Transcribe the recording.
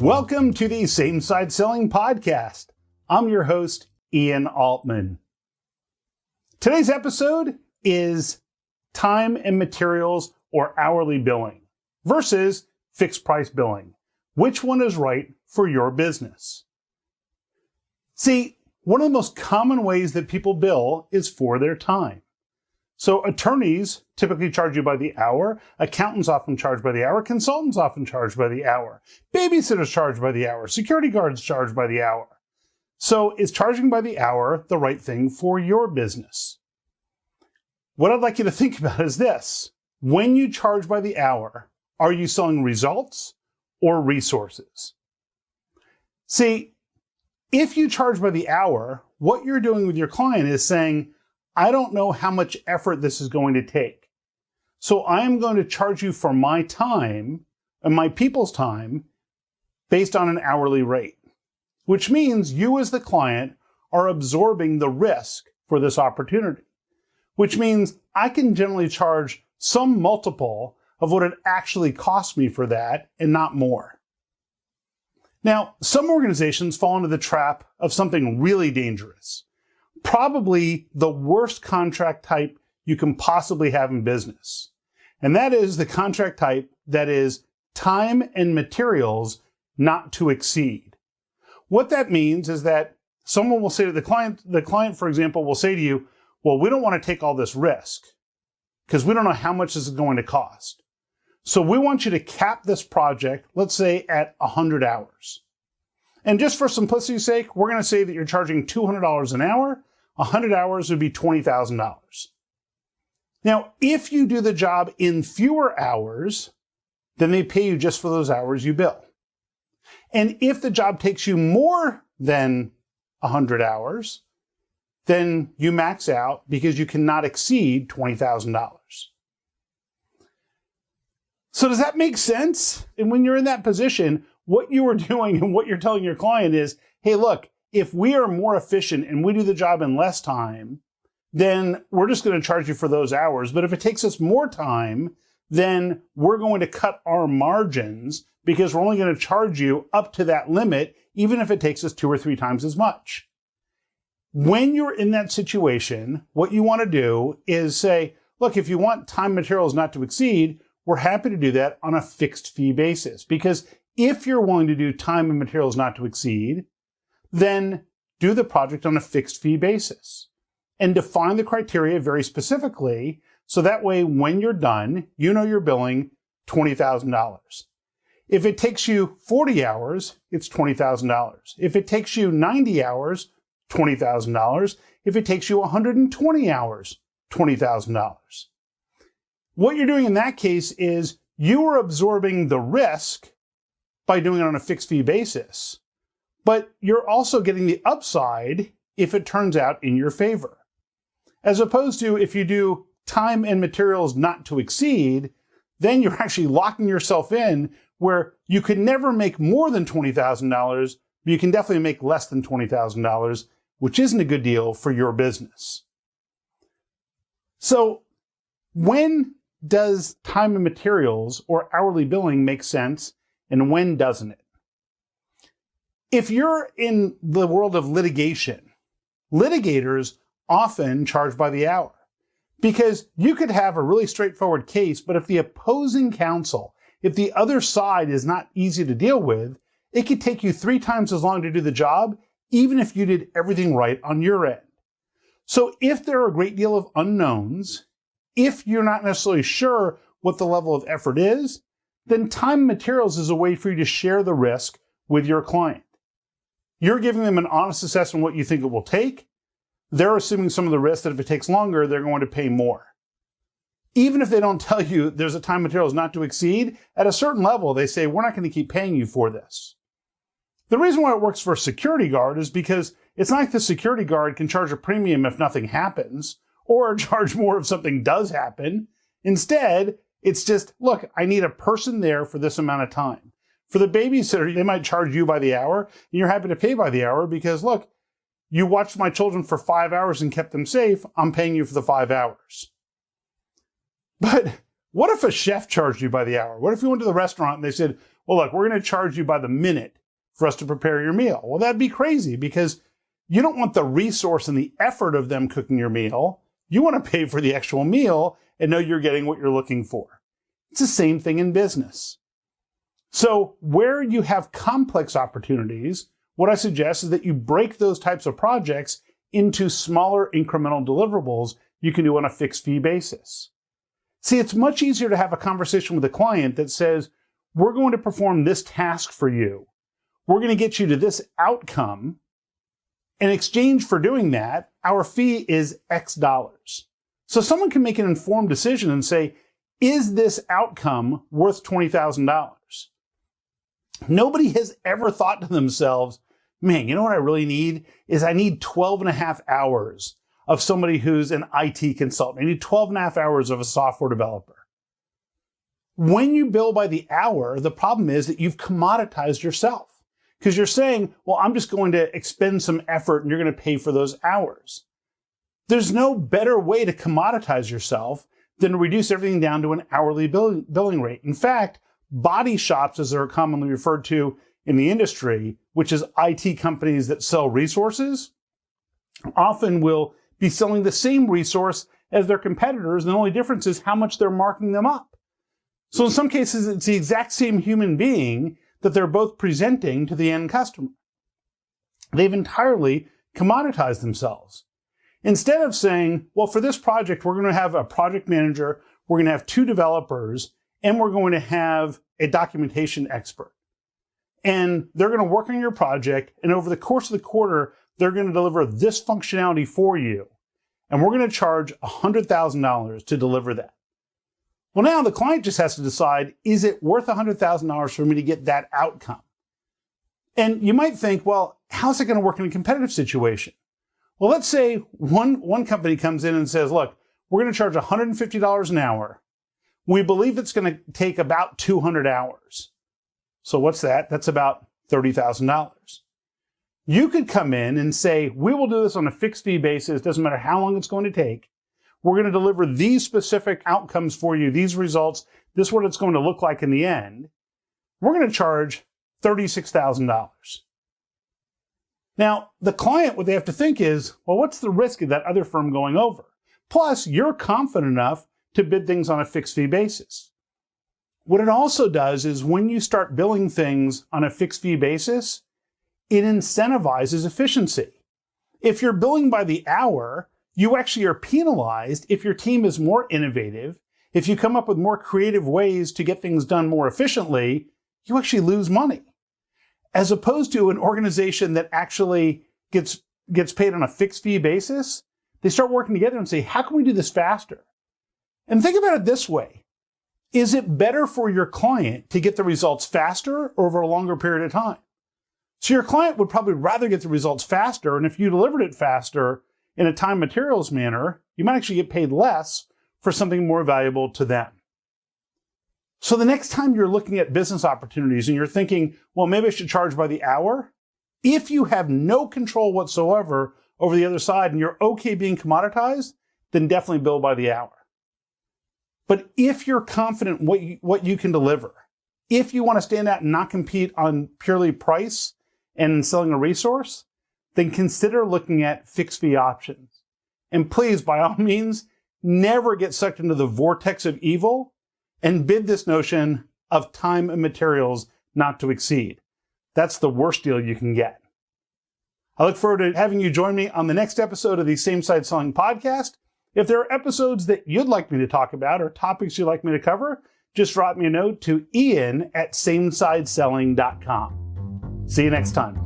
Welcome to the Same Side Selling Podcast. I'm your host, Ian Altman. Today's episode is time and materials or hourly billing versus fixed price billing. Which one is right for your business? See, one of the most common ways that people bill is for their time. So attorneys typically charge you by the hour, accountants often charge by the hour, consultants often charge by the hour, babysitters charge by the hour, security guards charge by the hour. So is charging by the hour the right thing for your business? What I'd like you to think about is this. When you charge by the hour, are you selling results or resources? See, if you charge by the hour, what you're doing with your client is saying, I don't know how much effort this is going to take. So I am going to charge you for my time and my people's time based on an hourly rate, which means you as the client are absorbing the risk for this opportunity, which means I can generally charge some multiple of what it actually costs me for that and not more. Now, some organizations fall into the trap of something really dangerous. Probably the worst contract type you can possibly have in business. And that is the contract type that is time and materials not to exceed. What that means is that someone will say to the client, for example, will say to you, well, we don't want to take all this risk because we don't know how much this is going to cost. So we want you to cap this project, let's say at 100 hours. And just for simplicity's sake, we're going to say that you're charging $200 an hour. 100 hours would be $20,000. Now, if you do the job in fewer hours, then they pay you just for those hours you bill. And if the job takes you more than 100 hours, then you max out because you cannot exceed $20,000. So does that make sense? And when you're in that position, what you are doing and what you're telling your client is, hey, look, if we are more efficient and we do the job in less time, then we're just going to charge you for those hours. But if it takes us more time, then we're going to cut our margins because we're only going to charge you up to that limit, even if it takes us 2 or 3 times as much. When you're in that situation, what you want to do is say, look, if you want time materials not to exceed, we're happy to do that on a fixed fee basis. Because if you're willing to do time and materials not to exceed, then do the project on a fixed fee basis and define the criteria very specifically. So that way, when you're done, you know you're billing $20,000. If it takes you 40 hours, it's $20,000. If it takes you 90 hours, $20,000. If it takes you 120 hours, $20,000. What you're doing in that case is you are absorbing the risk by doing it on a fixed fee basis. But you're also getting the upside if it turns out in your favor. As opposed to if you do time and materials not to exceed, then you're actually locking yourself in where you can never make more than $20,000, but you can definitely make less than $20,000, which isn't a good deal for your business. So when does time and materials or hourly billing make sense and when doesn't it? If you're in the world of litigation, litigators often charge by the hour because you could have a really straightforward case, but if the opposing counsel, if the other side is not easy to deal with, it could take you 3 times as long to do the job, even if you did everything right on your end. So if there are a great deal of unknowns, if you're not necessarily sure what the level of effort is, then time and materials is a way for you to share the risk with your client. You're giving them an honest assessment of what you think it will take. They're assuming some of the risk that if it takes longer, they're going to pay more. Even if they don't tell you there's a time materials not to exceed, at a certain level, they say, we're not going to keep paying you for this. The reason why it works for a security guard is because it's not like the security guard can charge a premium if nothing happens or charge more if something does happen. Instead, it's just, look, I need a person there for this amount of time. For the babysitter, they might charge you by the hour, and you're happy to pay by the hour because, look, you watched my children for 5 hours and kept them safe. I'm paying you for the 5 hours. But what if a chef charged you by the hour? What if you went to the restaurant and they said, well, look, we're going to charge you by the minute for us to prepare your meal. Well, that'd be crazy because you don't want the resource and the effort of them cooking your meal. You want to pay for the actual meal and know you're getting what you're looking for. It's the same thing in business. So where you have complex opportunities, what I suggest is that you break those types of projects into smaller incremental deliverables you can do on a fixed fee basis. See, it's much easier to have a conversation with a client that says, we're going to perform this task for you. We're going to get you to this outcome. In exchange for doing that, our fee is X dollars. So someone can make an informed decision and say, is this outcome worth $20,000? Nobody has ever thought to themselves, man, you know what I really need is I need 12 and a half hours of somebody who's an IT consultant. I need 12 and a half hours of a software developer. When you bill by the hour, the problem is that you've commoditized yourself because you're saying, well, I'm just going to expend some effort and you're going to pay for those hours. There's no better way to commoditize yourself than to reduce everything down to an hourly billing rate. In fact, body shops, as they're commonly referred to in the industry, which is IT companies that sell resources, often will be selling the same resource as their competitors. And the only difference is how much they're marking them up. So in some cases, it's the exact same human being that they're both presenting to the end customer. They've entirely commoditized themselves. Instead of saying, well, for this project, we're going to have a project manager, we're going to have 2 developers, and we're going to have a documentation expert. And they're going to work on your project, and over the course of the quarter, they're going to deliver this functionality for you. And we're going to charge $100,000 to deliver that. Well, now the client just has to decide, is it worth $100,000 for me to get that outcome? And you might think, well, how's it going to work in a competitive situation? Well, let's say one company comes in and says, look, we're going to charge $150 an hour. We believe it's going to take about 200 hours. So what's that? That's about $30,000. You could come in and say, we will do this on a fixed fee basis. Doesn't matter how long it's going to take. We're going to deliver these specific outcomes for you, these results. This is what it's going to look like in the end. We're going to charge $36,000. Now, the client, what they have to think is, well, what's the risk of that other firm going over? Plus, you're confident enough to bid things on a fixed fee basis. What it also does is when you start billing things on a fixed fee basis, it incentivizes efficiency. If you're billing by the hour, you actually are penalized if your team is more innovative. If you come up with more creative ways to get things done more efficiently, you actually lose money. As opposed to an organization that actually gets paid on a fixed fee basis, they start working together and say, how can we do this faster? And think about it this way. Is it better for your client to get the results faster or over a longer period of time? So your client would probably rather get the results faster, and if you delivered it faster in a time materials manner, you might actually get paid less for something more valuable to them. So the next time you're looking at business opportunities and you're thinking, well, maybe I should charge by the hour, if you have no control whatsoever over the other side and you're okay being commoditized, then definitely bill by the hour. But if you're confident what you can deliver, if you want to stand out and not compete on purely price and selling a resource, then consider looking at fixed fee options. And please, by all means, never get sucked into the vortex of evil and bid this notion of time and materials not to exceed. That's the worst deal you can get. I look forward to having you join me on the next episode of the Same Side Selling podcast. If there are episodes that you'd like me to talk about or topics you'd like me to cover, just drop me a note to ian@samesideselling.com. See you next time.